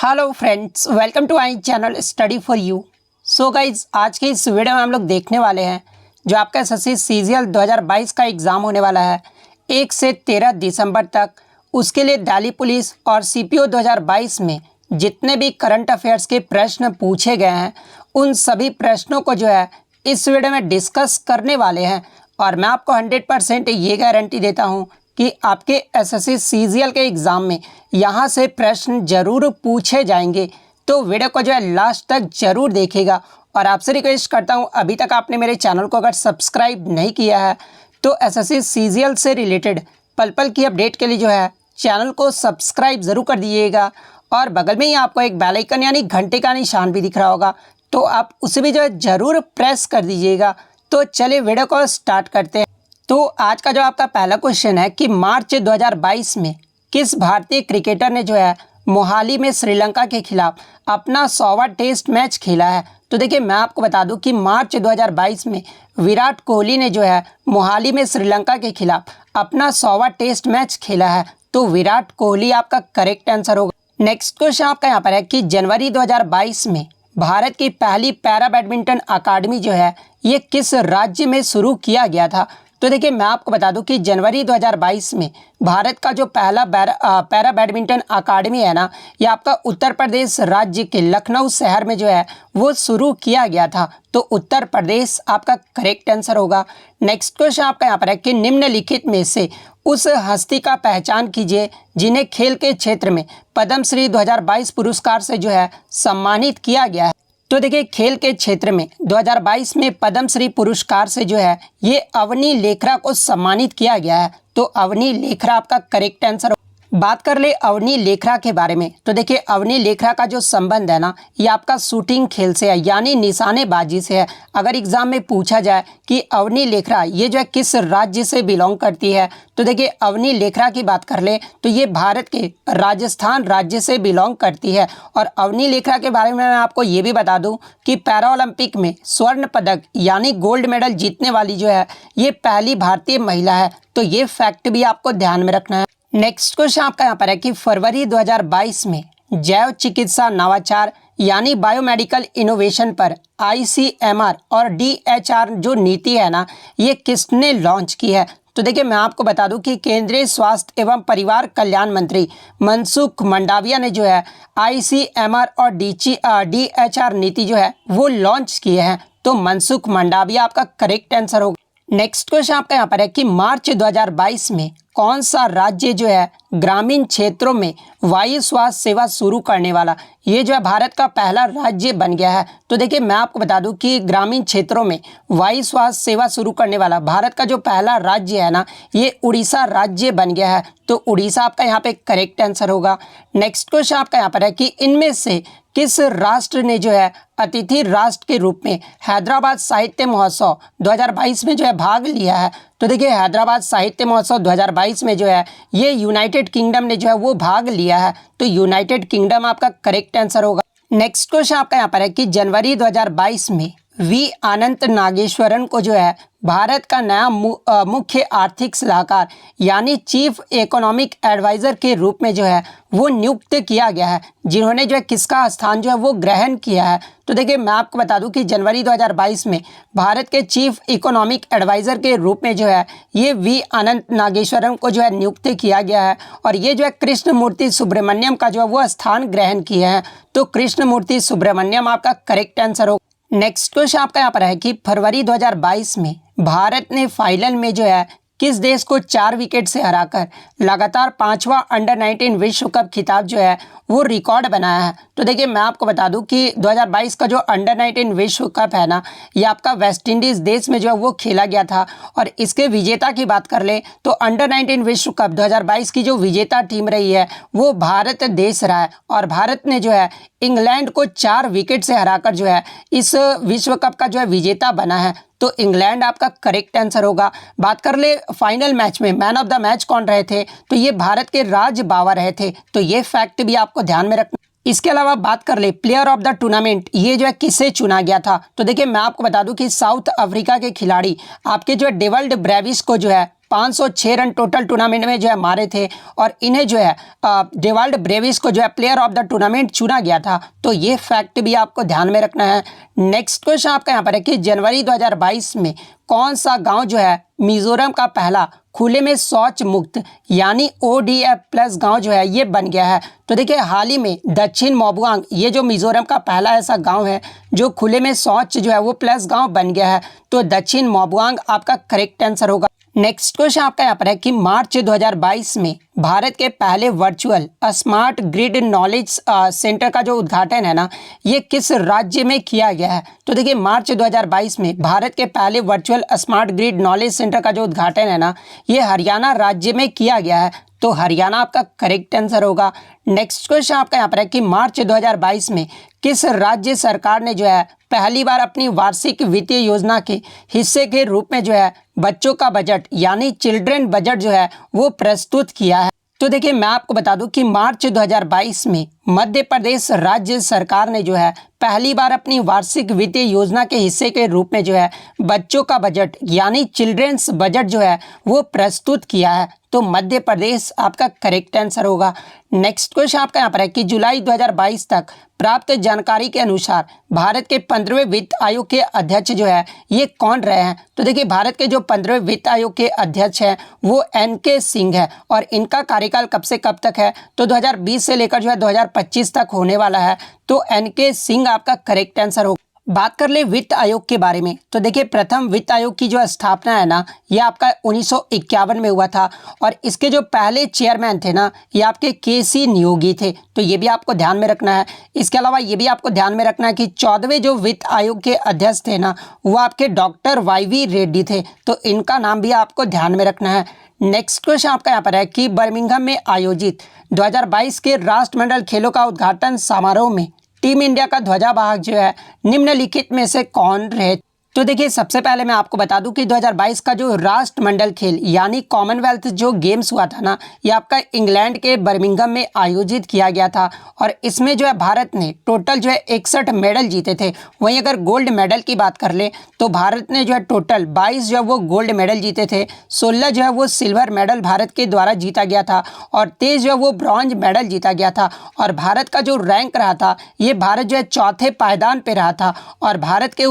Hello friends, welcome to my channel study for you. So guys, आज के इस video में हम लोग देखने वाले हैं जो आपका एसएससी सीजीएल 2022 का एग्ज़ाम होने वाला है 1 से 13 दिसंबर तक। उसके लिए दिल्ली पुलिस और सीपीओ 2022 में जितने भी करंट अफेयर्स के प्रश्न पूछे गए हैं उन सभी प्रश्नों को जो है इस वीडियो में डिस्कस करने वाले हैं। और मैं आपको 100% ये गारंटी देता हूँ कि आपके एसएससी सीजीएल के एग्ज़ाम में यहाँ से प्रश्न जरूर पूछे जाएंगे। तो वीडियो को जो है लास्ट तक जरूर देखिएगा। और आपसे रिक्वेस्ट करता हूँ, अभी तक आपने मेरे चैनल को अगर सब्सक्राइब नहीं किया है तो एसएससी सीजीएल से रिलेटेड पल पल की अपडेट के लिए जो है चैनल को सब्सक्राइब ज़रूर कर दीजिएगा। और बगल में ही आपको एक बेल आइकन यानी घंटे का निशान भी दिख रहा होगा, तो आप उसे भी जो है ज़रूर प्रेस कर दीजिएगा। तो चलिए वीडियो को स्टार्ट करते हैं। तो आज का जो आपका पहला क्वेश्चन है कि मार्च 2022 में किस भारतीय क्रिकेटर ने जो है मोहाली में श्रीलंका के खिलाफ अपना 100वां टेस्ट मैच खेला है। तो देखिए, मैं आपको बता दूं कि मार्च 2022 में विराट कोहली ने जो है मोहाली में श्रीलंका के खिलाफ अपना 100वां टेस्ट मैच खेला है। तो विराट कोहली आपका करेक्ट आंसर होगा। नेक्स्ट क्वेश्चन आपका यहाँ पर है कि जनवरी 2022 में भारत की पहली पैरा बैडमिंटन अकादमी जो है ये किस राज्य में शुरू किया गया था। तो देखिए, मैं आपको बता दूं कि जनवरी 2022 में भारत का जो पहला पैरा बैडमिंटन अकादमी है ना, ये आपका उत्तर प्रदेश राज्य के लखनऊ शहर में जो है वो शुरू किया गया था। तो उत्तर प्रदेश आपका करेक्ट आंसर होगा। नेक्स्ट क्वेश्चन आपका यहाँ पर है कि निम्नलिखित में से उस हस्ती का पहचान कीजिए जिन्हें खेल के क्षेत्र में पद्मश्री 2022 पुरस्कार से जो है सम्मानित किया गया है। तो देखिए, खेल के क्षेत्र में 2022 में पद्मश्री पुरस्कार से जो है ये अवनी लेखरा को सम्मानित किया गया है। तो अवनी लेखरा आपका करेक्ट आंसर। बात कर ले अवनी लेखरा के बारे में, तो देखिए अवनी लेखरा का जो संबंध है ना, ये आपका शूटिंग खेल से है यानी निशानेबाजी से है। अगर एग्जाम में पूछा जाए कि अवनी लेखरा ये जो है किस राज्य से बिलोंग करती है, तो देखिए अवनी लेखरा की बात कर ले तो ये भारत के राजस्थान राज्य से बिलोंग करती है। और अवनी लेखरा के बारे में मैं आपको ये भी बता दूं कि पैरा ओलंपिक में स्वर्ण पदक यानी गोल्ड मेडल जीतने वाली जो है ये पहली भारतीय महिला है। तो ये फैक्ट भी आपको ध्यान में रखना है। नेक्स्ट क्वेश्चन आपका यहाँ पर है कि फरवरी 2022 में जैव चिकित्सा नवाचार यानी बायोमेडिकल इनोवेशन पर आईसीएमआर और डीएचआर जो नीति है ना, ये किसने लॉन्च की है। तो देखिए, मैं आपको बता दूं कि केंद्रीय स्वास्थ्य एवं परिवार कल्याण मंत्री मनसुख मंडाविया ने जो है आईसीएमआर और डीएचआर नीति जो है वो लॉन्च किए हैं। तो मनसुख मंडाविया आपका करेक्ट आंसर होगा। नेक्स्ट क्वेश्चन आपका यहाँ पर है कि मार्च 2022 में कौन सा राज्य जो है ग्रामीण क्षेत्रों में वायु स्वास्थ्य सेवा शुरू करने वाला ये जो है भारत का पहला राज्य बन गया है। तो देखिए, मैं आपको बता दूं कि ग्रामीण क्षेत्रों में वायु स्वास्थ्य सेवा शुरू करने वाला भारत का जो पहला राज्य है ना, ये उड़ीसा राज्य बन गया है। तो उड़ीसा आपका यहाँ पे करेक्ट आंसर होगा। नेक्स्ट क्वेश्चन आपका यहाँ पर है कि इनमें से किस राष्ट्र ने जो है अतिथि राष्ट्र के रूप में हैदराबाद साहित्य महोत्सव 2022 में जो है भाग लिया है। तो देखिए, हैदराबाद साहित्य महोत्सव 2022 में जो है ये यूनाइटेड किंगडम ने जो है वो भाग लिया है। तो यूनाइटेड किंगडम आपका करेक्ट आंसर होगा। नेक्स्ट क्वेश्चन आपका यहाँ पर है कि जनवरी 2022 में वी अनंत नागेश्वरन को जो है भारत का नया मुख्य आर्थिक सलाहकार यानी चीफ इकोनॉमिक एडवाइज़र के रूप में जो है वो नियुक्त किया गया है, जिन्होंने जो है किसका स्थान जो है वो ग्रहण किया है। तो देखिए, मैं आपको बता दूं कि जनवरी 2022 में भारत के चीफ इकोनॉमिक एडवाइज़र के रूप में जो है ये वी अनंत नागेश्वरन को जो है नियुक्त किया गया है। और ये जो है कृष्णमूर्ति सुब्रमण्यम का जो है वो स्थान ग्रहण किया है। तो कृष्णमूर्ति सुब्रमण्यम आपका करेक्ट आंसर होगा। नेक्स्ट क्वेश्चन आपका यहाँ पर है कि फरवरी 2022 में भारत ने फाइनल में जो है किस देश को 4 विकेट से हराकर लगातार 5वां अंडर 19 विश्व कप खिताब जो है वो रिकॉर्ड बनाया है। तो देखिए, मैं आपको बता दूं कि 2022 का जो अंडर 19 विश्व कप है ना, ये आपका वेस्ट इंडीज़ देश में जो है वो खेला गया था। और इसके विजेता की बात कर ले तो अंडर 19 विश्व कप 2022 की जो विजेता टीम रही है वो भारत देश रहा है। और भारत ने जो है इंग्लैंड को 4 विकेट से हराकर जो है इस विश्व कप का जो है विजेता बना है। तो इंग्लैंड आपका करेक्ट आंसर होगा। बात कर ले फाइनल मैच में मैन ऑफ द मैच कौन रहे थे, तो ये भारत के राज बावा रहे थे। तो ये फैक्ट भी आपको ध्यान में रखना। इसके अलावा बात कर ले प्लेयर ऑफ द टूर्नामेंट, ये जो है किसे चुना गया था। तो देखिए, मैं आपको बता दूं कि साउथ अफ्रीका के खिलाड़ी आपके जो है डेवल्ड ब्रेविस को जो है 506 रन टोटल टूर्नामेंट में जो है मारे थे और इन्हें जो है डेवाल्ड ब्रेविस को जो है प्लेयर ऑफ द टूर्नामेंट चुना गया था। तो ये फैक्ट भी आपको ध्यान में रखना है। नेक्स्ट क्वेश्चन आपका यहाँ पर है कि जनवरी 2022 में कौन सा गांव जो है मिजोरम का पहला खुले में शौच मुक्त यानी ODF प्लस गांव जो है ये बन गया है। तो देखिए हाल ही में दक्षिण मोबुआंग ये जो मिजोरम का पहला ऐसा गांव है जो खुले में शौच जो है वो प्लस गांव बन गया है। तो दक्षिण मोबुआंग आपका करेक्ट आंसर होगा। नेक्स्ट क्वेश्चन आपका यहाँ पर है कि मार्च 2022 में भारत के पहले virtual smart grid knowledge centre का जो उद्घाटन है ना ये किस राज्य में किया गया है। तो देखिए मार्च 2022 में भारत के पहले virtual smart grid knowledge centre का जो उद्घाटन है ना ये हरियाणा राज्य में किया गया है। तो हरियाणा आपका करेक्ट आंसर होगा। नेक्स्ट क्वेश्चन आपका यहाँ पर है कि मार्च 2022 में किस राज्य सरकार ने जो है पहली बार अपनी वार्षिक वित्तीय योजना के हिस्से के रूप में जो है बच्चों का बजट यानी चिल्ड्रन बजट जो है वो प्रस्तुत किया है। तो देखिए मैं आपको बता दूं कि मार्च 2022 में मध्य प्रदेश राज्य सरकार ने जो है पहली बार अपनी वार्षिक वित्तीय योजना के हिस्से के रूप में जो है बच्चों का बजट यानी चिल्ड्रंस बजट जो है वो प्रस्तुत किया है। तो मध्य प्रदेश आपका करेक्ट आंसर होगा। नेक्स्ट क्वेश्चन आपका यहाँ पर है कि जुलाई 2022 तक प्राप्त जानकारी के अनुसार भारत के 15वें वित्त आयोग के अध्यक्ष जो है ये कौन रहे हैं। तो देखिए भारत के जो 15वें वित्त आयोग के अध्यक्ष हैं वो NK सिंह है और इनका कार्यकाल कब से कब तक है तो 2020 से लेकर जो है 2025 तक होने वाला है। तो NK सिंह आपका करेक्ट आंसर होगा। बात कर ले वित्त आयोग के बारे में तो देखिए प्रथम वित्त आयोग की जो स्थापना है ना ये आपका 1951 में हुआ था और इसके जो पहले चेयरमैन थे ना ये आपके KC नियोगी थे। तो ये भी आपको ध्यान में रखना है। इसके अलावा ये भी आपको ध्यान में रखना है कि 14वें जो वित्त आयोग के अध्यक्ष थे ना वो आपके डॉक्टर YV रेड्डी थे। तो इनका नाम भी आपको ध्यान में रखना है। नेक्स्ट क्वेश्चन आपका यहाँ पर है कि बर्मिंघम में आयोजित 2022 के राष्ट्रमंडल खेलों का उद्घाटन समारोह में टीम इंडिया का ध्वजावाहक जो है निम्नलिखित में से कौन रहे। तो देखिए सबसे पहले मैं आपको बता दूं कि 2022 का जो राष्ट्रमंडल खेल यानी कॉमनवेल्थ जो गेम्स हुआ था ना ये आपका इंग्लैंड के बर्मिंघम में आयोजित किया गया था और इसमें जो है भारत ने टोटल जो है 61 मेडल जीते थे। वहीं अगर गोल्ड मेडल की बात कर ले तो भारत ने जो है टोटल 22 जो है वो गोल्ड मेडल जीते थे, 16 जो है वो सिल्वर मेडल भारत के द्वारा जीता गया था और 23 जो है वो ब्रॉन्ज मेडल जीता गया था। और भारत का जो रैंक रहा था ये भारत जो है चौथे पायदान पे रहा था और भारत के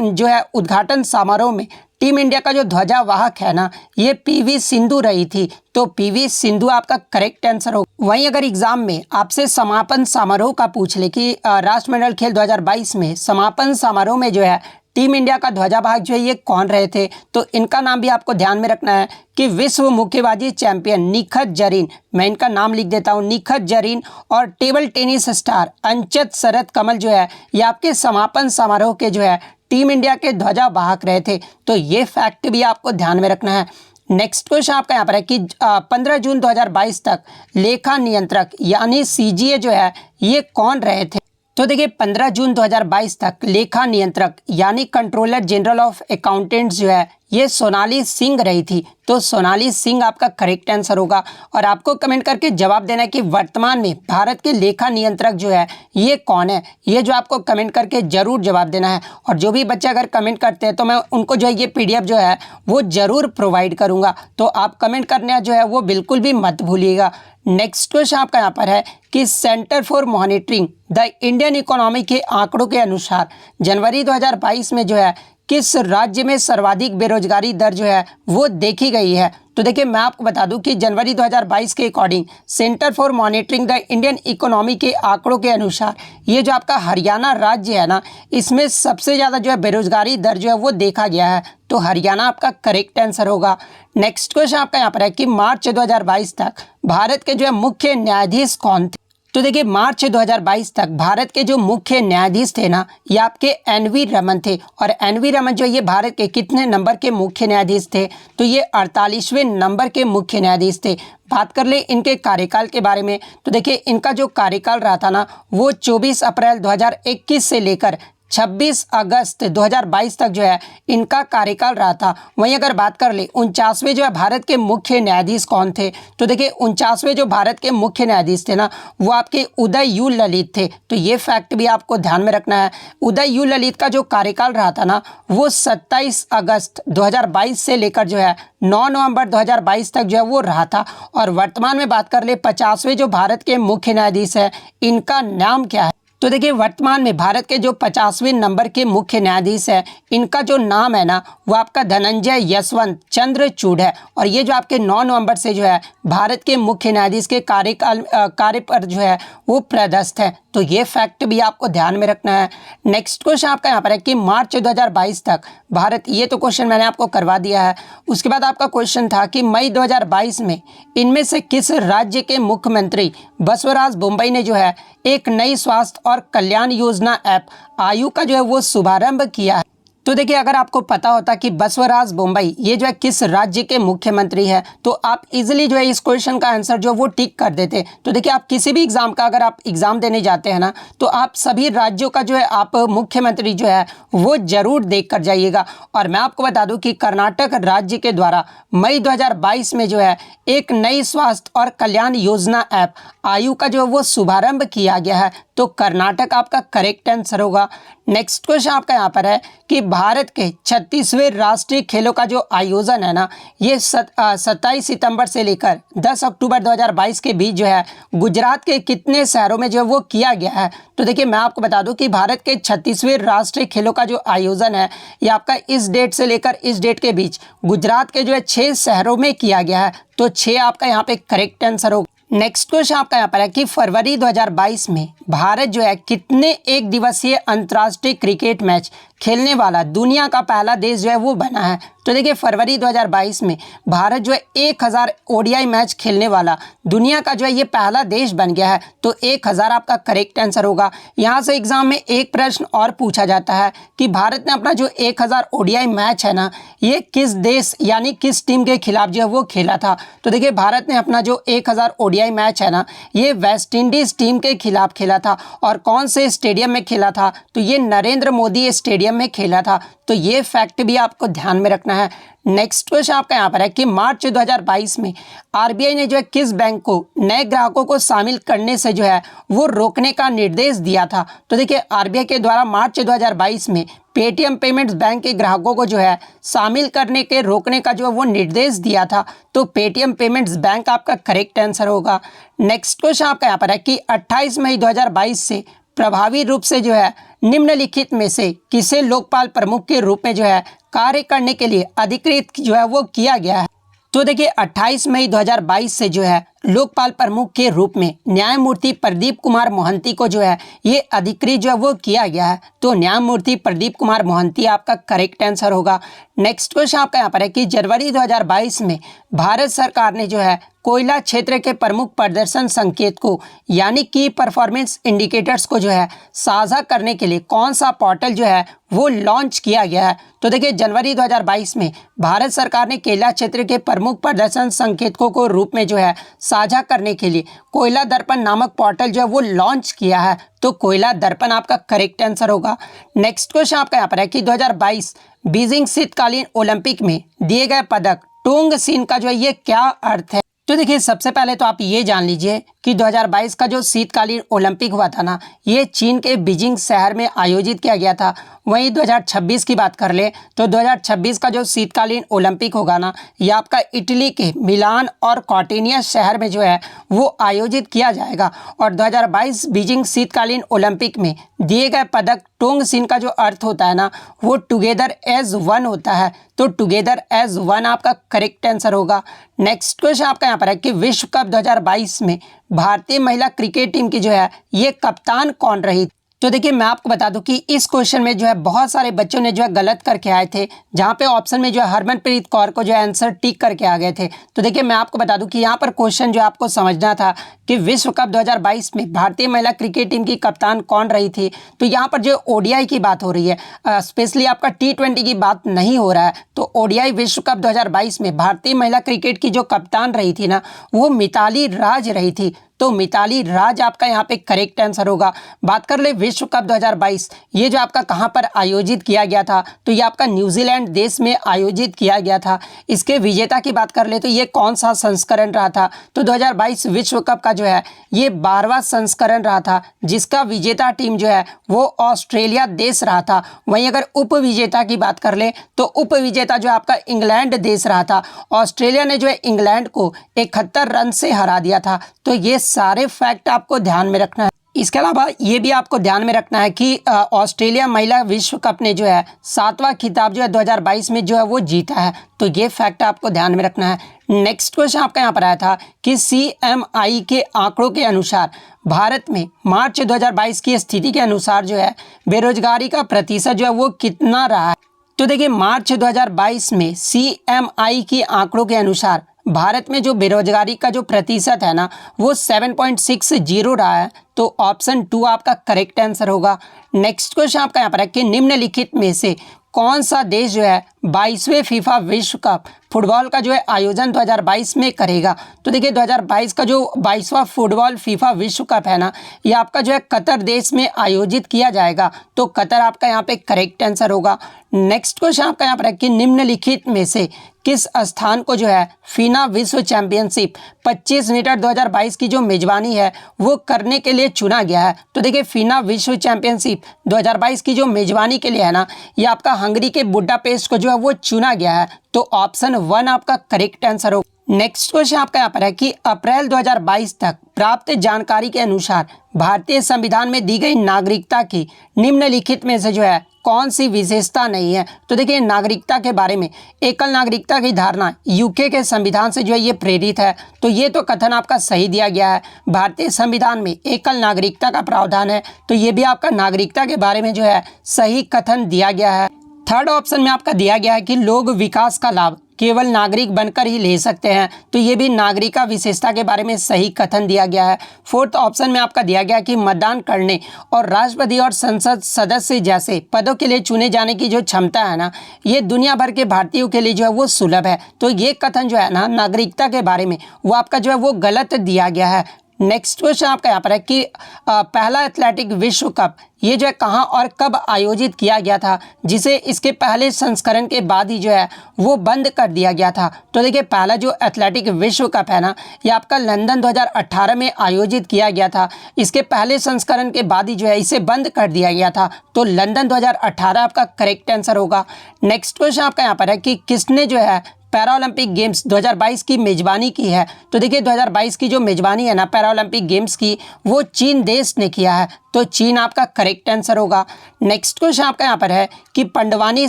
जो है उद्घाटन समारोह में टीम इंडिया का जो ध्वजावाहक है ना ये PV सिंधु रही थी। तो PV सिंधु आपका करेक्ट आंसर हो। वहीं अगर एग्जाम में आपसे समापन समारोह का पूछ ले कि राष्ट्रमंडल खेल 2022 में समापन समारोह में जो है टीम इंडिया का ध्वजावाहक जो है ये कौन रहे थे तो इनका नाम भी आपको ध्यान में रखना है कि विश्व मुक्केबाजी चैंपियन निखत जरीन, मैं इनका नाम लिख देता हूँ, निखत जरीन और table tennis star अंचत Sharath Kamal जो है ये आपके समापन समारोह के जो है टीम इंडिया के ध्वजावाहक रहे थे। तो ये फैक्ट भी आपको ध्यान में रखना है। नेक्स्ट क्वेश्चन आपका यहाँ पर है कि 15 जून 2022 तक लेखा नियंत्रक यानी CGA जो है ये कौन रहे थे। तो देखिए 15 जून 2022 तक लेखा नियंत्रक यानी कंट्रोलर जनरल ऑफ अकाउंटेंट्स जो है ये सोनाली सिंह रही थी। तो सोनाली सिंह आपका करेक्ट आंसर होगा और आपको कमेंट करके जवाब देना है कि वर्तमान में भारत के लेखा नियंत्रक जो है ये कौन है। ये जो आपको कमेंट करके ज़रूर जवाब देना है और जो भी बच्चे अगर कमेंट करते हैं तो मैं उनको जो है ये PDF जो है वो ज़रूर प्रोवाइड करूँगा। तो आप कमेंट करना जो है वो बिल्कुल भी मत भूलिएगा। नेक्स्ट क्वेश्चन आपका यहाँ पर है कि centre for monitoring the Indian economy के आंकड़ों के अनुसार जनवरी 2022 में जो है किस राज्य में सर्वाधिक बेरोजगारी दर जो है वो देखी गई है। तो देखिए मैं आपको बता दूं कि जनवरी 2022 के according centre for monitoring the Indian economy के आंकड़ों के अनुसार ये जो आपका हरियाणा राज्य है ना इसमें सबसे ज़्यादा जो है बेरोजगारी दर जो है वो देखा गया है। तो हरियाणा आपका करेक्ट आंसर होगा। नेक्स्ट क्वेश्चन आपका यहाँ पर है कि मार्च 2022 तक भारत के जो है मुख्य न्यायाधीश कौन थे। तो देखिए मार्च 2022 तक भारत के जो मुख्य न्यायाधीश थे ना ये आपके NV रमन थे और NV रमन जो ये भारत के कितने नंबर के मुख्य न्यायाधीश थे तो ये 48वें नंबर के मुख्य न्यायाधीश थे। बात कर ले इनके कार्यकाल के बारे में तो देखिए इनका जो कार्यकाल रहा था ना वो 24 अप्रैल 2021 से लेकर 26 अगस्त 2022 तक जो है इनका कार्यकाल रहा था। वहीं अगर बात कर ले 49वें जो है भारत के मुख्य न्यायाधीश कौन थे, तो देखिए 49वें जो भारत के मुख्य न्यायाधीश थे ना, वो आपके उदय यू ललित थे। तो ये फैक्ट भी आपको ध्यान में रखना है। उदय यू ललित का जो कार्यकाल रहा था ना, वो 27 अगस्त 2022 से लेकर जो है 9 नवंबर 2022 तक जो है वो रहा था। और वर्तमान में बात कर ले 50वें जो भारत के मुख्य न्यायाधीश है, इनका नाम क्या है, तो देखिए वर्तमान में भारत के जो 50वें नंबर के मुख्य न्यायाधीश है, इनका जो नाम है ना, वो आपका धनंजय यशवंत चंद्रचूड़ है। और ये जो आपके 9 नवंबर से जो है भारत के मुख्य न्यायाधीश के कार्य पर जो है वो पदस्थ है। तो ये फैक्ट भी आपको ध्यान में रखना है। नेक्स्ट क्वेश्चन आपका यहाँ पर है कि मार्च 2022 तक भारत, ये तो क्वेश्चन मैंने आपको करवा दिया है। उसके बाद आपका क्वेश्चन था कि मई 2022 में इनमें से किस राज्य के मुख्यमंत्री बसवराज बोम्मई ने जो है एक नई स्वास्थ्य और कल्याण योजना ऐप आयु का जो है वो शुभारंभ किया है। तो देखिए अगर आपको पता होता कि बसवराज बोम्मई ये जो है किस राज्य के मुख्यमंत्री है, तो आप इजीली जो है इस क्वेश्चन का आंसर जो वो टिक कर देते। तो देखिए आप किसी भी एग्जाम का अगर आप एग्जाम देने जाते हैं ना, तो आप सभी राज्यों का जो है आप मुख्यमंत्री जो है वो जरूर देख कर जाइएगा। और मैं आपको बता दूं कि कर्नाटक राज्य के द्वारा मई 2022 में जो है एक नई स्वास्थ्य और कल्याण योजना ऐप आयु का जो है वो शुभारंभ किया गया है। तो कर्नाटक आपका करेक्ट आंसर होगा। नेक्स्ट क्वेश्चन आपका यहाँ पर है कि भारत के 36वें राष्ट्रीय खेलों का जो आयोजन है ना, ये 27 सितंबर से लेकर 10 अक्टूबर 2022 के बीच जो है गुजरात के कितने शहरों में जो है वो किया गया है। तो देखिए मैं आपको बता दूं कि भारत के 36वें राष्ट्रीय खेलों का जो आयोजन है, ये आपका इस डेट से लेकर इस डेट के बीच गुजरात के जो है 6 शहरों में किया गया है। तो 6 आपका यहाँ पे करेक्ट आंसर होगा। नेक्स्ट क्वेश्चन आपका यहाँ पर है कि फरवरी 2022 में भारत जो है कितने एक दिवसीय अंतर्राष्ट्रीय क्रिकेट मैच खेलने वाला दुनिया का पहला देश जो है वो बना है। तो देखिए फरवरी 2022 में भारत जो है 1000 ओडीआई मैच खेलने वाला दुनिया का जो है ये पहला देश बन गया है। तो 1000 आपका करेक्ट आंसर होगा। यहाँ से एग्जाम में एक प्रश्न और पूछा जाता है कि भारत ने अपना जो 1000 ओडीआई मैच है ना, ये किस देश यानी किस टीम के खिलाफ जो है वो खेला था। तो देखिए भारत ने अपना जो 1000 ओडीआई मैच है ना, ये वेस्ट इंडीज टीम के खिलाफ खेला था। और कौन से स्टेडियम में खेला था, तो ये नरेंद्र मोदी स्टेडियम में खेला था। तो ये फैक्ट भी आपको ध्यान में रखना है। नेक्स्ट क्वेश्चन आपका यहाँ पर है कि मार्च 2022 में आरबीआई ने जो है किस बैंक को नए ग्राहकों को शामिल करने से जो है वो रोकने का निर्देश दिया था। तो देखिए आरबीआई के द्वारा मार्च 2022 में पेटीएम पेमेंट्स बैंक के ग्राहकों को जो है शामिल करने के रोकने का जो है वो निर्देश दिया था। तो पेटीएम पेमेंट्स बैंक आपका करेक्ट आंसर होगा। नेक्स्ट क्वेश्चन आपका यहाँ पर है कि 28 मई 2022 से प्रभावी रूप से जो है निम्नलिखित में से किसे लोकपाल प्रमुख के रूप में जो है कार्य करने के लिए अधिकृत जो है वो किया गया है। तो देखिए 28 मई 2022 से जो है लोकपाल प्रमुख के रूप में न्यायमूर्ति प्रदीप कुमार मोहंती को जो है ये अधिकृत जो है वो किया गया है। तो न्यायमूर्ति प्रदीप कुमार मोहंती आपका करेक्ट आंसर होगा। नेक्स्ट क्वेश्चन आपका यहाँ पर है कि जनवरी 2022 में भारत सरकार ने जो है कोयला क्षेत्र के प्रमुख प्रदर्शन संकेत को यानी की परफॉर्मेंस इंडिकेटर्स को जो है साझा करने के लिए कौन सा पोर्टल जो है वो लॉन्च किया गया है। तो देखिए जनवरी 2022 में भारत सरकार ने कोयला क्षेत्र के प्रमुख प्रदर्शन संकेतकों को रूप में जो है साझा करने के लिए कोयला दर्पण नामक पोर्टल जो है वो लॉन्च किया है। तो कोयला दर्पण आपका करेक्ट आंसर होगा। नेक्स्ट क्वेश्चन आपका यहाँ पर है कि 2022 बीजिंग शीतकालीन ओलंपिक में दिए गए पदक टोंग सीन का जो है ये क्या अर्थ है। तो देखिए सबसे पहले तो आप ये जान लीजिए कि 2022 का जो शीतकालीन ओलंपिक हुआ था ना, ये चीन के बीजिंग शहर में आयोजित किया गया था। वहीं 2026 की बात कर ले तो 2026 का जो शीतकालीन ओलंपिक होगा ना, ये आपका इटली के मिलान और कॉर्टिनिया शहर में जो है वो आयोजित किया जाएगा। और 2022 बीजिंग शीतकालीन ओलंपिक में दिए गए पदक टोंग सीन का जो अर्थ होता है ना, वो टुगेदर एज वन होता है। तो टुगेदर एज वन आपका करेक्ट आंसर होगा। नेक्स्ट क्वेश्चन आपका यहाँ पर है कि विश्व कप 2022 में भारतीय महिला क्रिकेट टीम की जो है ये कप्तान कौन रही। तो देखिए मैं आपको बता दूं कि इस क्वेश्चन में जो है बहुत सारे बच्चों ने जो है गलत करके आए थे, जहां पे ऑप्शन में जो है हरमनप्रीत कौर को जो है आंसर टिक करके आ गए थे। तो देखिए मैं आपको बता दूं कि यहां पर क्वेश्चन जो आपको समझना था कि विश्व कप 2022 में भारतीय महिला क्रिकेट टीम की कप्तान कौन रही थी। तो यहाँ पर जो ओडीआई की बात हो रही है, स्पेशली आपका T20 की बात नहीं हो रहा है। तो ओडीआई विश्व कप 2022 में भारतीय महिला क्रिकेट की जो कप्तान रही थी ना, वो मिताली राज रही थी। तो मिताली राज आपका यहाँ पे करेक्ट आंसर होगा। बात कर ले विश्व कप 2022, ये जो आपका कहाँ पर आयोजित किया गया था, तो ये आपका न्यूजीलैंड देश में आयोजित किया गया था। इसके विजेता की बात कर ले तो ये कौन सा संस्करण रहा था, तो 2022 विश्व कप का जो है ये 12वां संस्करण रहा था, जिसका विजेता टीम जो है वो ऑस्ट्रेलिया देश रहा था। वहीं अगर उप विजेता की बात कर ले तो उप विजेता जो आपका इंग्लैंड देश रहा था। ऑस्ट्रेलिया ने जो है इंग्लैंड को 71 रन से हरा दिया था। तो ये सारे फैक्ट आपको ध्यान में रखना है। इसके अलावा ये भी आपको ध्यान में रखना है कि ऑस्ट्रेलिया महिला विश्व कप ने जो है 7वां खिताब जो है 2022 में जो है वो जीता है। तो ये फैक्ट आपको ध्यान में रखना है। नेक्स्ट क्वेश्चन आपका यहाँ पर आया था कि CMI के आंकड़ों के अनुसार भारत में मार्च 2022 की स्थिति के अनुसार जो है बेरोजगारी का प्रतिशत जो है वो कितना रहा है। तो देखिए मार्च 2022 में CMI के आंकड़ों के अनुसार भारत में जो बेरोजगारी का जो प्रतिशत है ना वो 7.60 रहा है। तो ऑप्शन 2 आपका करेक्ट आंसर होगा। नेक्स्ट क्वेश्चन आपका यहाँ पर है कि निम्नलिखित में से कौन सा देश जो है 22वें फीफा विश्व कप फुटबॉल का जो है आयोजन 2022 में करेगा। तो देखिए 2022 का जो 22वां फुटबॉल फीफा विश्व कप है ना ये आपका जो है कतर देश में आयोजित किया जाएगा। तो कतर आपका यहाँ पे करेक्ट आंसर होगा। नेक्स्ट क्वेश्चन आपका यहाँ पर है कि निम्नलिखित में से किस स्थान को जो है फीना विश्व चैंपियनशिप 25 मीटर 2022 की जो मेजबानी है वो करने के लिए चुना गया है। तो देखिए फीना विश्व चैंपियनशिप 2022 की जो मेजबानी के लिए है ना ये आपका हंगरी के बुडापेस्ट को जो है वो चुना गया है। तो ऑप्शन 1 आपका करेक्ट आंसर होगा। नेक्स्ट क्वेश्चन आपका यहाँ पर है कि अप्रैल 2022 तक प्राप्त जानकारी के अनुसार भारतीय संविधान में दी गई नागरिकता की निम्नलिखित में से जो है कौन सी विशेषता नहीं है। तो देखिए नागरिकता के बारे में एकल नागरिकता की धारणा यूके के संविधान से जो है ये प्रेरित है। तो ये तो कथन आपका सही दिया गया है। भारतीय संविधान में एकल नागरिकता का प्रावधान है। तो ये भी आपका नागरिकता के बारे में जो है सही कथन दिया गया है। थर्ड ऑप्शन में आपका दिया गया है कि लोग विकास का लाभ केवल नागरिक बनकर ही ले सकते हैं। तो ये भी नागरिका विशेषता के बारे में सही कथन दिया गया है। फोर्थ ऑप्शन में आपका दिया गया कि मतदान करने और राष्ट्रपति और संसद सदस्य जैसे पदों के लिए चुने जाने की जो क्षमता है ना ये दुनिया भर के भारतीयों के लिए जो है वो सुलभ है। तो ये कथन जो है ना नागरिकता के बारे में वो आपका जो है वो गलत दिया गया है। नेक्स्ट क्वेश्चन आपका यहाँ पर है कि पहला एथलेटिक विश्व कप ये जो है कहाँ और कब आयोजित किया गया था, जिसे इसके पहले संस्करण के बाद ही जो है वो बंद कर दिया गया था। तो देखिए पहला जो एथलेटिक विश्व कप है ना ये आपका लंदन 2018 में आयोजित किया गया था। इसके पहले संस्करण के बाद ही जो है इसे बंद कर दिया गया था। तो लंदन 2018 आपका करेक्ट आंसर होगा। नेक्स्ट क्वेश्चन आपका यहाँ पर है कि किसने जो है पैरालंपिक गेम्स 2022 की मेजबानी की है। तो देखिए 2022 की जो मेजबानी है ना पैरालंपिक गेम्स की वो चीन देश ने किया है। तो चीन आपका करेक्ट आंसर होगा। नेक्स्ट क्वेश्चन आपका यहाँ पर है कि पंडवानी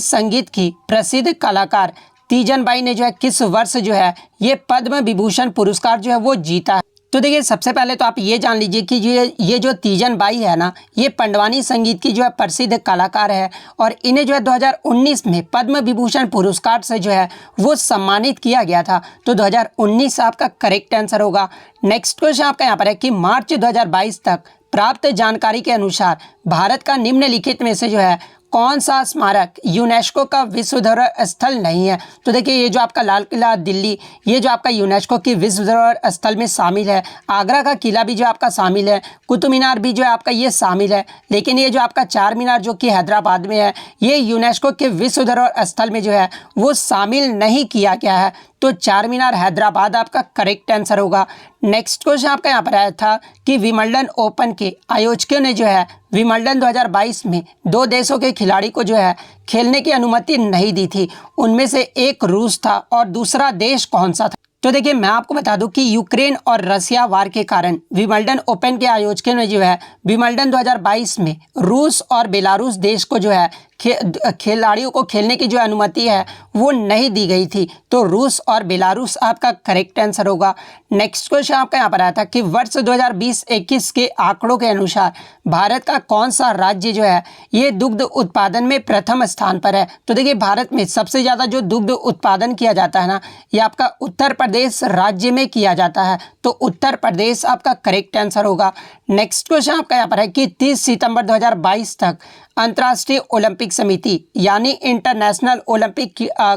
संगीत की प्रसिद्ध कलाकार तीजन बाई ने जो है किस वर्ष जो है ये पद्म विभूषण पुरस्कार जो है वो जीता है। तो देखिए सबसे पहले तो आप ये जान लीजिए कि ये जो तीजन बाई है ना ये पंडवानी संगीत की जो है प्रसिद्ध कलाकार है और इन्हें जो है 2019 में पद्म विभूषण पुरस्कार से जो है वो सम्मानित किया गया था। तो 2019 आपका करेक्ट आंसर होगा। नेक्स्ट क्वेश्चन आपका यहाँ पर है कि मार्च 2022 तक प्राप्त जानकारी के अनुसार भारत का निम्नलिखित में से जो है कौन सा स्मारक यूनेस्को का विश्व धरोहर स्थल नहीं है। तो देखिए ये जो आपका लाल किला दिल्ली ये जो आपका यूनेस्को की विश्व धरोहर स्थल में शामिल है। आगरा का किला भी जो आपका शामिल है। कुतुब मीनार भी जो है आपका ये शामिल है। लेकिन ये जो आपका चार मीनार जो कि हैदराबाद में है ये यूनेस्को के विश्व धरोहर स्थल में जो है वो शामिल नहीं किया गया है। तो चार मीनार हैदराबाद आपका करेक्ट आंसर होगा। नेक्स्ट क्वेश्चन आपका यहाँ पर आया था कि विंबलडन ओपन के आयोजकों ने जो है विंबलडन 2022 में 2 देशों के खिलाड़ी को जो है खेलने की अनुमति नहीं दी थी। उनमें से एक रूस था और दूसरा देश कौन सा था। तो देखिए मैं आपको बता दूं कि यूक्रेन और रसिया वार के कारण विंबलडन ओपन के आयोजकों ने जो है विंबलडन 2022 में रूस और बेलारूस देश को जो है खिलाड़ियों को खेलने की जो अनुमति है वो नहीं दी गई थी। तो रूस और बेलारूस आपका करेक्ट आंसर होगा। नेक्स्ट क्वेश्चन आपका यहाँ पर आया था कि वर्ष 2020-21 के आंकड़ों के अनुसार भारत का कौन सा राज्य जो है ये दुग्ध उत्पादन में प्रथम स्थान पर है। तो देखिए भारत में सबसे ज़्यादा जो दुग्ध उत्पादन किया जाता है ना ये आपका उत्तर प्रदेश राज्य में किया जाता है। तो उत्तर प्रदेश आपका करेक्ट आंसर होगा। नेक्स्ट क्वेश्चन आपका यहाँ पर है कि 30 सितंबर 2022 तक अंतर्राष्ट्रीय ओलंपिक समिति यानी इंटरनेशनल ओलंपिक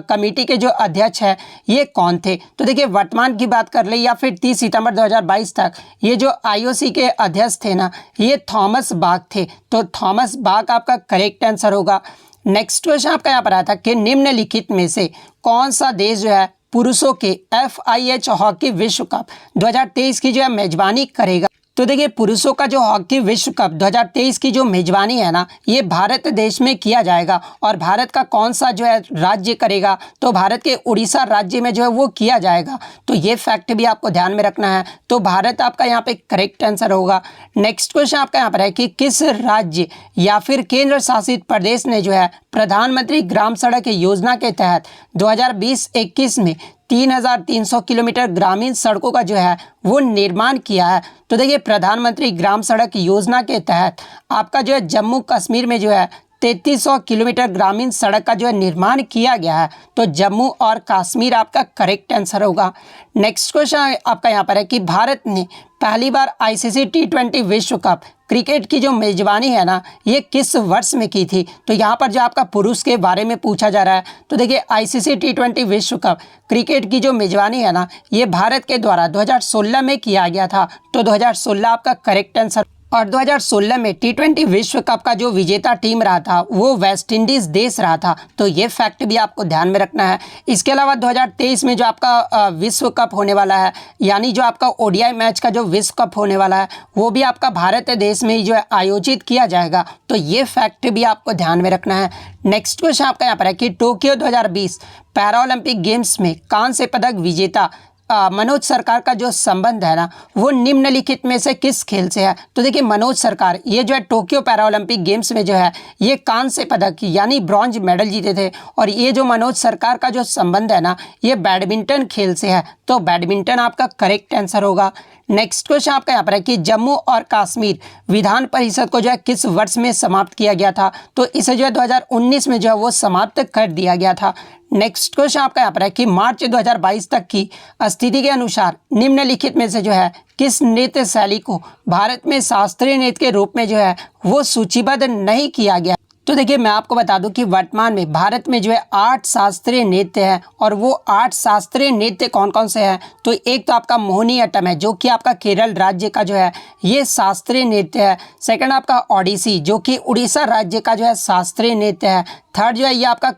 कमेटी के जो अध्यक्ष है ये कौन थे। तो देखिए वर्तमान की बात कर ले या फिर 30 सितंबर 2022 तक ये जो आईओसी के अध्यक्ष थे ना ये थॉमस बाक थे। तो थॉमस बाक आपका करेक्ट आंसर होगा। नेक्स्ट क्वेश्चन आपका यहाँ पर आया था कि निम्नलिखित में से कौन सा देश जो है पुरुषों के FIH हॉकी विश्व कप 2023 की जो है मेजबानी करेगा। तो देखिए पुरुषों का जो हॉकी विश्व कप 2023 की जो मेजबानी है ना ये भारत देश में किया जाएगा। और भारत का कौन सा जो है राज्य करेगा, तो भारत के उड़ीसा राज्य में जो है वो किया जाएगा। तो ये फैक्ट भी आपको ध्यान में रखना है। तो भारत आपका यहाँ पे करेक्ट आंसर होगा। नेक्स्ट क्वेश्चन आपका यहाँ पर है कि किस राज्य या फिर केंद्र शासित प्रदेश ने जो है प्रधानमंत्री ग्राम सड़क योजना के तहत 2020-21 में 3300 किलोमीटर ग्रामीण सड़कों का जो है वो निर्माण किया है। तो देखिए प्रधानमंत्री ग्राम सड़क योजना के तहत आपका जो है जम्मू कश्मीर में जो है 3300 किलोमीटर ग्रामीण सड़क का जो है निर्माण किया गया है। तो जम्मू और कश्मीर आपका करेक्ट आंसर होगा। नेक्स्ट क्वेश्चन आपका यहाँ पर है कि भारत ने पहली बार ICC T20 विश्व कप क्रिकेट की जो मेजबानी है ना ये किस वर्ष में की थी। तो यहाँ पर जो आपका पुरुष के बारे में पूछा जा रहा है। तो देखिए ICC T20 विश्व कप क्रिकेट की जो मेजबानी है ना ये भारत के द्वारा 2016 में किया गया था। तो 2016 आपका करेक्ट आंसर। और 2016 में T20 विश्व कप का जो विजेता टीम रहा था वो वेस्ट इंडीज़ देश रहा था। तो ये फैक्ट भी आपको ध्यान में रखना है। इसके अलावा 2023 में जो आपका विश्व कप होने वाला है यानी जो आपका ODI मैच का जो विश्व कप होने वाला है वो भी आपका भारत देश में ही जो है आयोजित किया जाएगा। तो ये फैक्ट भी आपको ध्यान में रखना है। नेक्स्ट क्वेश्चन आपका यहाँ पर है कि टोक्यो 2020 पैरालंपिक गेम्स में कांस्य पदक विजेता मनोज सरकार का जो संबंध है ना वो निम्नलिखित में से किस खेल से है। तो देखिए मनोज सरकार ये जो है टोक्यो पैरालंपिक गेम्स में जो है ये कांस्य पदक यानी ब्रॉन्ज मेडल जीते थे। और ये जो मनोज सरकार का जो संबंध है ना ये बैडमिंटन खेल से है। तो बैडमिंटन आपका करेक्ट आंसर होगा। नेक्स्ट क्वेश्चन आपका यहाँ पर है कि जम्मू और कश्मीर विधान परिषद को जो है किस वर्ष में समाप्त किया गया था। तो इसे जो है 2019 में जो है वो समाप्त कर दिया गया था। नेक्स्ट क्वेश्चन आपका यहाँ पर है कि मार्च 2022 तक की स्थिति के अनुसार निम्नलिखित में से जो है किस नृत्य शैली को भारत में शास्त्रीय नृत्य के रूप में जो है वो सूचीबद्ध नहीं किया गया। तो देखिए मैं आपको बता दूं कि वर्तमान में भारत में जो है 8 शास्त्रीय नृत्य हैं। और वो 8 शास्त्रीय नृत्य कौन कौन से हैं। तो एक तो आपका मोहिनीअट्टम है जो कि आपका केरल राज्य का जो है ये शास्त्रीय नृत्य है। सेकंड आपका ओडिसी जो कि उड़ीसा राज्य का जो है शास्त्रीय नृत्य है। थर्ड जो है ये आपका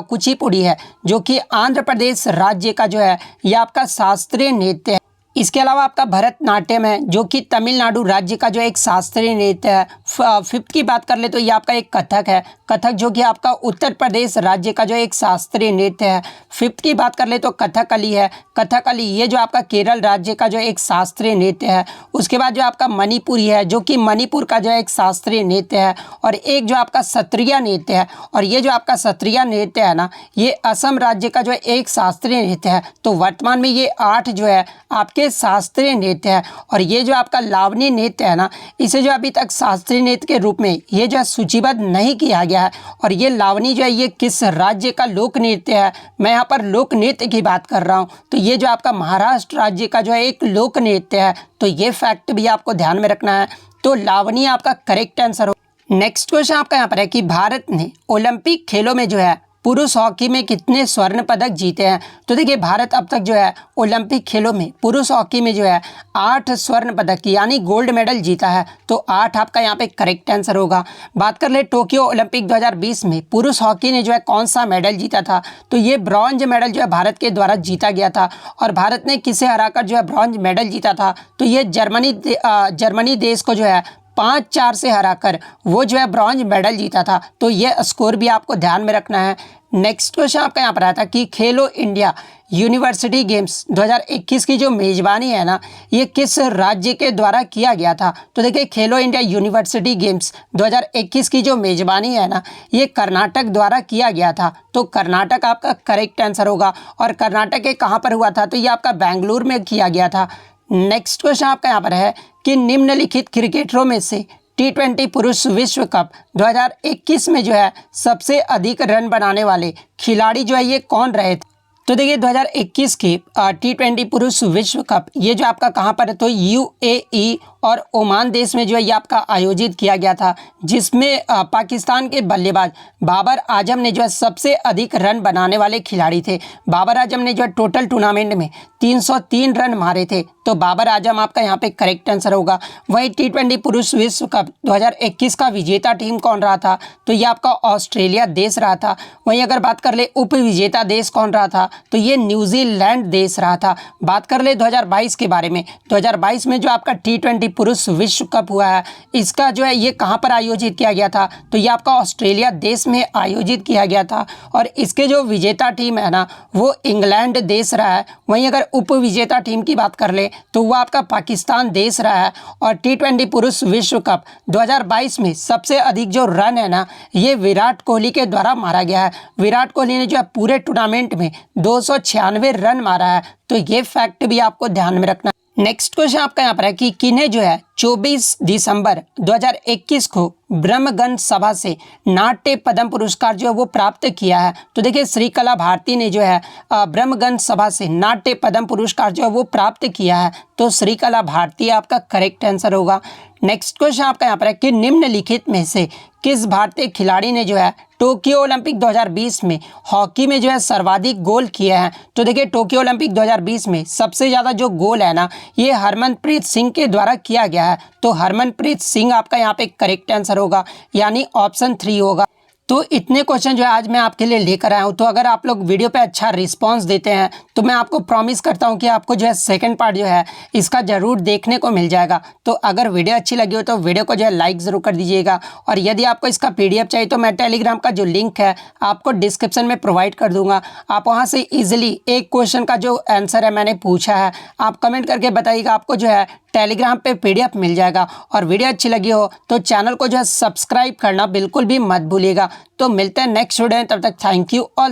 कुचिपुड़ी है जो कि आंध्र प्रदेश राज्य का जो है ये आपका शास्त्रीय नृत्य है। इसके अलावा आपका भरतनाट्यम है जो कि तमिलनाडु राज्य का जो एक शास्त्रीय नृत्य है। फिफ्थ की बात कर ले तो ये आपका एक कथक है। कथक जो कि आपका उत्तर प्रदेश राज्य का जो एक शास्त्रीय नृत्य है। फिफ्थ की बात कर ले तो कथकली है। कथकली ये जो आपका केरल राज्य का जो एक शास्त्रीय नृत्य है। उसके बाद जो आपका मणिपुरी है जो कि मणिपुर का जो एक शास्त्रीय नृत्य है। और एक जो आपका सत्रिया नृत्य है। और ये जो आपका सत्रिया नृत्य है ना ये असम राज्य का जो एक शास्त्रीय नृत्य है। तो वर्तमान में ये 8 जो है आपके शास्त्रीय नृत्य है। और ये जो आपका लावनी नृत्य है ना इसे जो अभी तक शास्त्रीय नृत्य के रूप में ये जो है सूचीबद्ध नहीं किया गया है। और ये लावनी जो है ये किस राज्य का लोक नृत्य है। मैं यहाँ पर लोक नृत्य की बात कर रहा हूँ। तो ये जो आपका महाराष्ट्र राज्य का जो है एक लोक नृत्य है। तो ये फैक्ट भी आपको ध्यान में रखना है। तो लावनी आपका करेक्ट आंसर हो। नेक्स्ट क्वेश्चन आपका यहाँ पर है कि भारत ने ओलंपिक खेलों में जो है पुरुष हॉकी में कितने स्वर्ण पदक जीते हैं। तो देखिए भारत अब तक जो है ओलंपिक खेलों में पुरुष हॉकी में जो है 8 स्वर्ण पदक यानी गोल्ड मेडल जीता है। तो 8 आपका यहाँ पे करेक्ट आंसर होगा। बात कर ले टोक्यो ओलंपिक 2020 में पुरुष हॉकी ने जो है कौन सा मेडल जीता था। तो ये ब्रॉन्ज मेडल जो है भारत के द्वारा जीता गया था। और भारत ने किसे हराकर जो है ब्रॉन्ज मेडल जीता था। तो ये जर्मनी देश को जो है 5-4 से हराकर वो जो है ब्रॉन्ज मेडल जीता था। तो ये स्कोर भी आपको ध्यान में रखना है। नेक्स्ट क्वेश्चन आपका यहाँ पर आया था कि खेलो इंडिया यूनिवर्सिटी गेम्स 2021 की जो मेज़बानी है ना ये किस राज्य के द्वारा किया गया था। तो देखिए खेलो इंडिया यूनिवर्सिटी गेम्स 2021 की जो मेज़बानी है ना ये कर्नाटक द्वारा किया गया था। तो कर्नाटक आपका करेक्ट आंसर होगा। और कर्नाटक के कहाँ पर हुआ था। तो ये आपका बेंगलुरु में किया गया था। नेक्स्ट क्वेश्चन आपका यहाँ पर है कि निम्नलिखित क्रिकेटरों में से T20 पुरुष विश्व कप 2021 में जो है सबसे अधिक रन बनाने वाले खिलाड़ी जो है ये कौन रहे थे। तो देखिए 2021 के T20 पुरुष विश्व कप ये जो आपका कहाँ पर है। तो UAE और ओमान देश में जो है ये आपका आयोजित किया गया था, जिसमें पाकिस्तान के बल्लेबाज बाबर आजम ने जो है सबसे अधिक रन बनाने वाले खिलाड़ी थे। बाबर आजम ने जो है टोटल टूर्नामेंट में 303 रन मारे थे, तो बाबर आजम आपका यहाँ पे करेक्ट आंसर होगा। वही T20 पुरुष विश्व कप 2021 का विजेता टीम कौन रहा था, तो ये आपका ऑस्ट्रेलिया देश रहा था। वहीं अगर बात कर ले उप विजेता देश कौन रहा था, तो ये न्यूजीलैंड देश रहा था। बात कर ले 2022 के बारे में, 2022 में जो आपका T20 पुरुष विश्व कप हुआ है, इसका जो है ये कहाँ पर आयोजित किया गया था, तो ये आपका ऑस्ट्रेलिया देश में आयोजित किया गया था और इसके जो विजेता टीम है ना वो इंग्लैंड देश रहा है। वहीं अगर उप विजेता टीम की बात कर ले तो वो आपका पाकिस्तान देश रहा है। और T20 पुरुष विश्व कप 2022 में सबसे अधिक जो रन है ना ये विराट कोहली के द्वारा मारा गया है। विराट कोहली ने जो है पूरे टूर्नामेंट में 296 रन मारा है, तो ये फैक्ट भी आपको ध्यान में रखना। नेक्स्ट क्वेश्चन आपका यहाँ पर है कि किन्हें जो है 24 दिसंबर 2021 को ब्रह्मगन सभा से नाट्य पद्म पुरस्कार जो है वो प्राप्त किया है। तो देखिए श्रीकला भारती ने जो है ब्रह्मगन सभा से नाट्य पद्म पुरस्कार जो है वो प्राप्त किया है, तो श्रीकला भारती आपका करेक्ट आंसर होगा। नेक्स्ट क्वेश्चन आपका यहाँ पर है कि निम्नलिखित में से किस भारतीय खिलाड़ी ने जो है टोक्यो ओलंपिक 2020 में हॉकी में जो है सर्वाधिक गोल किए हैं। तो देखिए टोक्यो ओलंपिक 2020 में सबसे ज़्यादा जो गोल है ना ये हरमनप्रीत सिंह के द्वारा किया गया है, तो हरमनप्रीत सिंह आपका यहाँ पे करेक्ट आंसर होगा, यानी ऑप्शन 3 होगा। तो इतने क्वेश्चन जो है आज मैं आपके लिए लेकर आया हूँ। तो अगर आप लोग वीडियो पे अच्छा रिस्पांस देते हैं तो मैं आपको प्रॉमिस करता हूँ कि आपको जो है सेकंड पार्ट जो है इसका ज़रूर देखने को मिल जाएगा। तो अगर वीडियो अच्छी लगी हो तो वीडियो को जो है लाइक ज़रूर कर दीजिएगा, और यदि आपको इसका PDF चाहिए तो मैं टेलीग्राम का जो लिंक है आपको डिस्क्रिप्शन में प्रोवाइड कर दूँगा। आप वहाँ से ईजिली एक क्वेश्चन का जो आंसर है मैंने पूछा है आप कमेंट करके बताइएगा, आपको जो है टेलीग्राम पे PDF मिल जाएगा। और वीडियो अच्छी लगी हो तो चैनल को जो है सब्सक्राइब करना बिल्कुल भी मत भूलिएगा। तो मिलते हैं नेक्स्ट वीडियो में, तब तक थैंक यू ऑल।